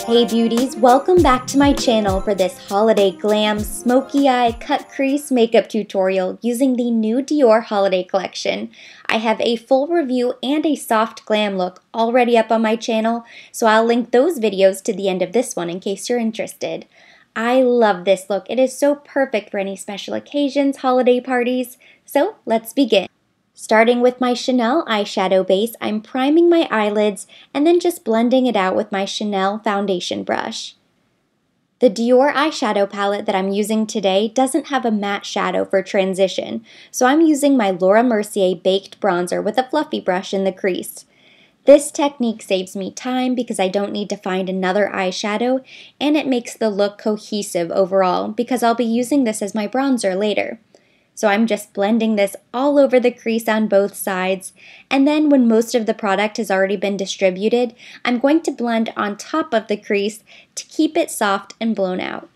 Hey beauties, welcome back to my channel for this holiday glam smoky eye cut crease makeup tutorial using the new Dior holiday collection. I have a full review and a soft glam look already up on my channel, so I'll link those videos to the end of this one in case you're interested. I love this look. It is so perfect for any special occasions, holiday parties. So let's begin. Starting with my Chanel eyeshadow base, I'm priming my eyelids and then just blending it out with my Chanel foundation brush. The Dior eyeshadow palette that I'm using today doesn't have a matte shadow for transition, so I'm using my Laura Mercier Baked Bronzer with a fluffy brush in the crease. This technique saves me time because I don't need to find another eyeshadow, and it makes the look cohesive overall because I'll be using this as my bronzer later. So I'm just blending this all over the crease on both sides, and then when most of the product has already been distributed, I'm going to blend on top of the crease to keep it soft and blown out.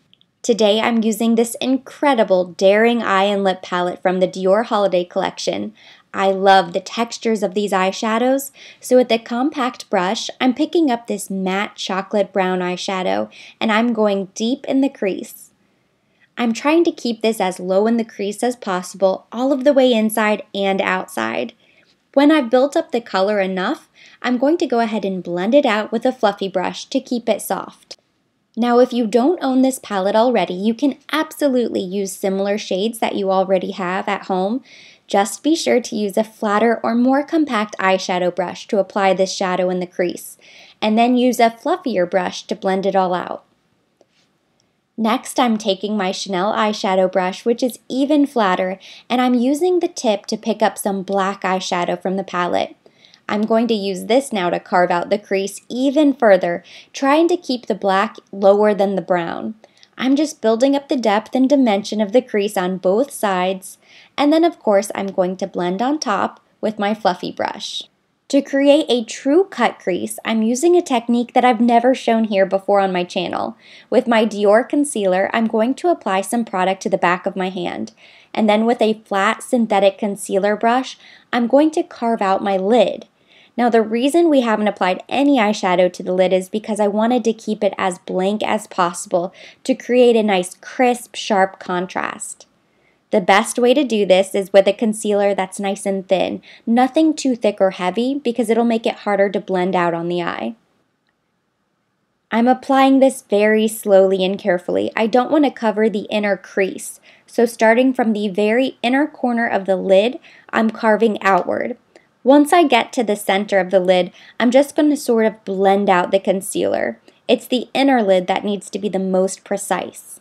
Today I'm using this incredible Daring Eye and Lip palette from the Dior Holiday Collection. I love the textures of these eyeshadows, so with the compact brush, I'm picking up this matte chocolate brown eyeshadow, and I'm going deep in the crease. I'm trying to keep this as low in the crease as possible, all of the way inside and outside. When I've built up the color enough, I'm going to go ahead and blend it out with a fluffy brush to keep it soft. Now, if you don't own this palette already, you can absolutely use similar shades that you already have at home. Just be sure to use a flatter or more compact eyeshadow brush to apply this shadow in the crease, and then use a fluffier brush to blend it all out. Next, I'm taking my Chanel eyeshadow brush, which is even flatter, and I'm using the tip to pick up some black eyeshadow from the palette. I'm going to use this now to carve out the crease even further, trying to keep the black lower than the brown. I'm just building up the depth and dimension of the crease on both sides, and then of course I'm going to blend on top with my fluffy brush. To create a true cut crease, I'm using a technique that I've never shown here before on my channel. With my Dior concealer, I'm going to apply some product to the back of my hand. And then with a flat synthetic concealer brush, I'm going to carve out my lid. Now the reason we haven't applied any eyeshadow to the lid is because I wanted to keep it as blank as possible to create a nice crisp, sharp contrast. The best way to do this is with a concealer that's nice and thin, nothing too thick or heavy because it'll make it harder to blend out on the eye. I'm applying this very slowly and carefully. I don't want to cover the inner crease, so starting from the very inner corner of the lid, I'm carving outward. Once I get to the center of the lid, I'm just going to sort of blend out the concealer. It's the inner lid that needs to be the most precise.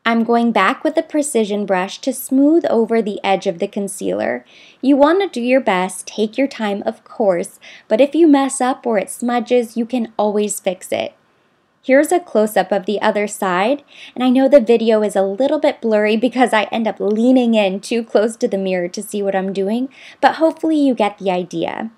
I'm going back with a precision brush to smooth over the edge of the concealer. You want to do your best, take your time of course, but if you mess up or it smudges, you can always fix it. Here's a close-up of the other side, and I know the video is a little bit blurry because I end up leaning in too close to the mirror to see what I'm doing, but hopefully you get the idea.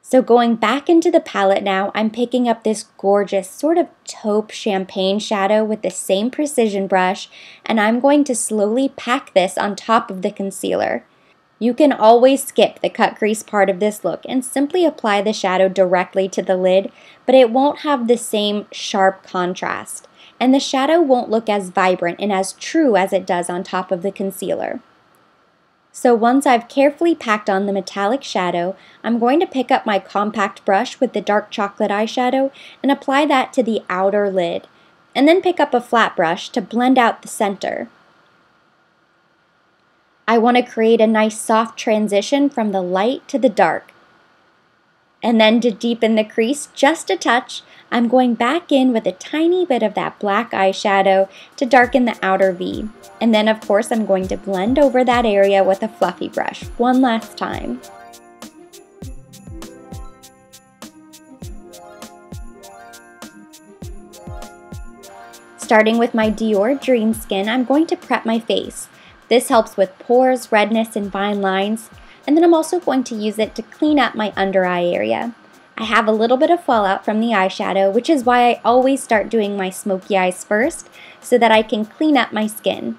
So going back into the palette now, I'm picking up this gorgeous sort of taupe champagne shadow with the same precision brush, and I'm going to slowly pack this on top of the concealer. You can always skip the cut crease part of this look and simply apply the shadow directly to the lid, but it won't have the same sharp contrast, and the shadow won't look as vibrant and as true as it does on top of the concealer. So once I've carefully packed on the metallic shadow, I'm going to pick up my compact brush with the dark chocolate eyeshadow and apply that to the outer lid, and then pick up a flat brush to blend out the center. I want to create a nice soft transition from the light to the dark. And then to deepen the crease just a touch, I'm going back in with a tiny bit of that black eyeshadow to darken the outer V. And then of course I'm going to blend over that area with a fluffy brush one last time. Starting with my Dior Dream Skin, I'm going to prep my face. This helps with pores, redness, and fine lines. And then I'm also going to use it to clean up my under eye area. I have a little bit of fallout from the eyeshadow, which is why I always start doing my smoky eyes first, so that I can clean up my skin.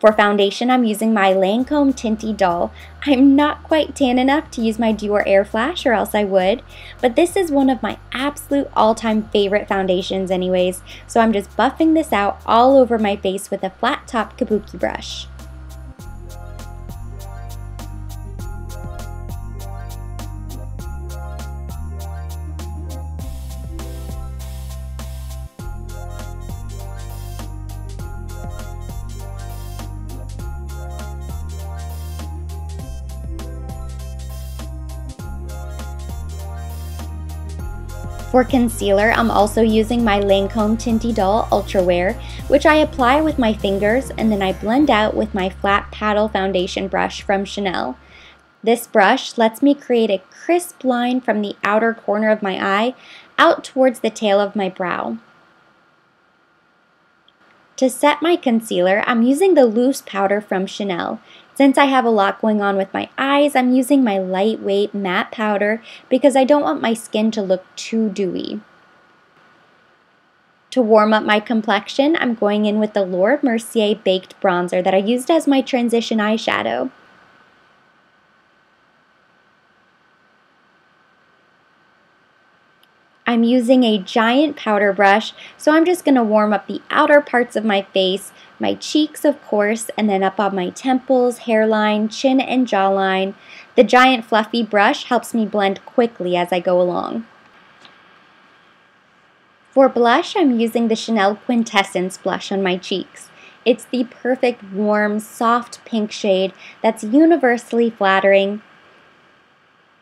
For foundation, I'm using my Lancome Tinty Doll. I'm not quite tan enough to use my Dior Air Flash, or else I would, but this is one of my absolute all-time favorite foundations anyways, so I'm just buffing this out all over my face with a flat-top kabuki brush. For concealer, I'm also using my Lancome Tinty Doll Ultra Wear, which I apply with my fingers and then I blend out with my flat paddle foundation brush from Chanel. This brush lets me create a crisp line from the outer corner of my eye out towards the tail of my brow. To set my concealer, I'm using the loose powder from Chanel. Since I have a lot going on with my eyes, I'm using my lightweight matte powder because I don't want my skin to look too dewy. To warm up my complexion, I'm going in with the Laura Mercier Baked Bronzer that I used as my transition eyeshadow. I'm using a giant powder brush, so I'm just going to warm up the outer parts of my face, my cheeks of course, and then up on my temples, hairline, chin, and jawline. The giant fluffy brush helps me blend quickly as I go along. For blush, I'm using the Chanel Quintessence blush on my cheeks. It's the perfect warm, soft pink shade that's universally flattering.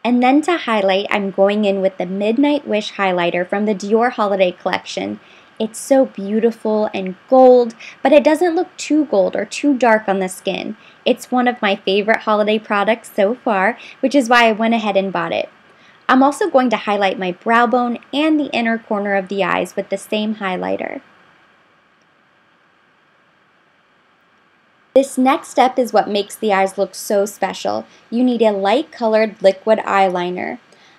And then to highlight, I'm going in with the Midnight Wish highlighter from the Dior Holiday Collection. It's so beautiful and gold, but it doesn't look too gold or too dark on the skin. It's one of my favorite holiday products so far, which is why I went ahead and bought it. I'm also going to highlight my brow bone and the inner corner of the eyes with the same highlighter. This next step is what makes the eyes look so special. You need a light colored liquid eyeliner.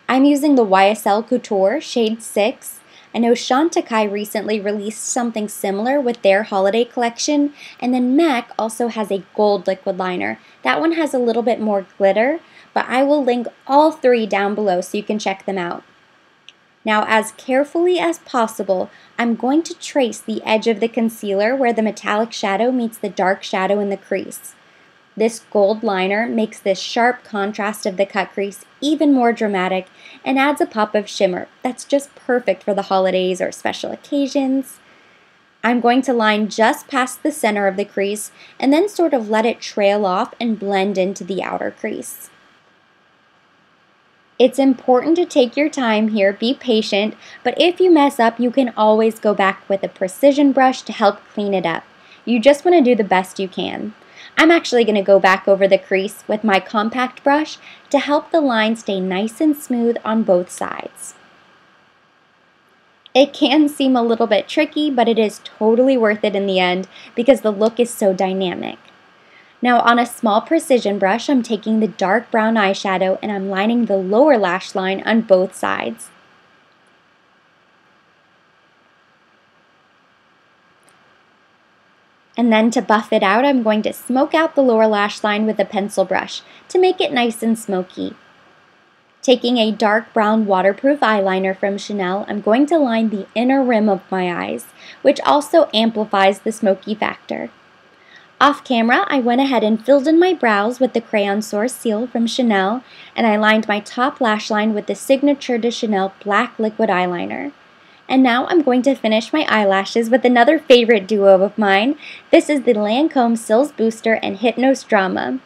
I'm using the YSL Couture shade 6. I know Chantecaille recently released something similar with their holiday collection, and then MAC also has a gold liquid liner. That one has a little bit more glitter, but I will link all three down below so you can check them out. Now, as carefully as possible, I'm going to trace the edge of the concealer where the metallic shadow meets the dark shadow in the crease. This gold liner makes this sharp contrast of the cut crease even more dramatic and adds a pop of shimmer that's just perfect for the holidays or special occasions. I'm going to line just past the center of the crease and then sort of let it trail off and blend into the outer crease. It's important to take your time here, be patient, but if you mess up, you can always go back with a precision brush to help clean it up. You just want to do the best you can. I'm actually going to go back over the crease with my compact brush to help the line stay nice and smooth on both sides. It can seem a little bit tricky, but it is totally worth it in the end because the look is so dynamic. Now on a small precision brush, I'm taking the dark brown eyeshadow and I'm lining the lower lash line on both sides. And then to buff it out, I'm going to smoke out the lower lash line with a pencil brush to make it nice and smoky. Taking a dark brown waterproof eyeliner from Chanel, I'm going to line the inner rim of my eyes, which also amplifies the smoky factor. Off camera, I went ahead and filled in my brows with the Crayon Source Seal from Chanel, and I lined my top lash line with the Signature de Chanel Black Liquid Eyeliner. And now I'm going to finish my eyelashes with another favorite duo of mine. This is the Lancome Cils Booster and Hypnose Drama.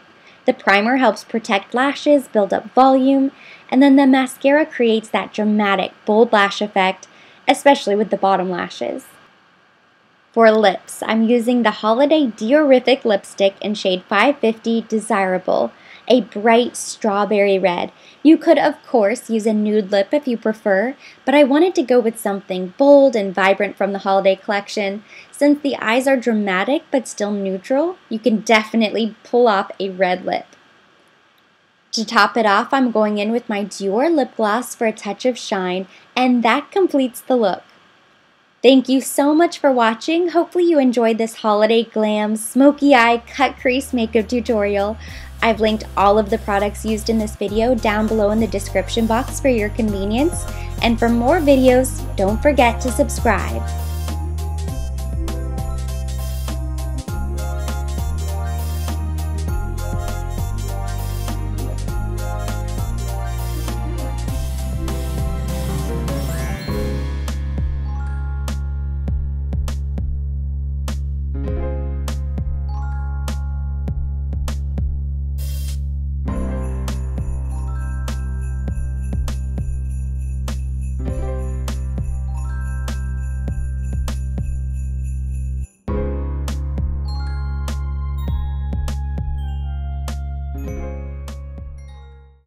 The primer helps protect lashes, build up volume, and then the mascara creates that dramatic, bold lash effect, especially with the bottom lashes. For lips, I'm using the Holiday Diorific Lipstick in shade 550 Desirable, a bright strawberry red. You could, of course, use a nude lip if you prefer, but I wanted to go with something bold and vibrant from the holiday collection. Since the eyes are dramatic but still neutral, you can definitely pull off a red lip. To top it off, I'm going in with my Dior lip gloss for a touch of shine, and that completes the look. Thank you so much for watching. Hopefully you enjoyed this holiday glam smoky eye cut crease makeup tutorial. I've linked all of the products used in this video down below in the description box for your convenience. And for more videos, don't forget to subscribe.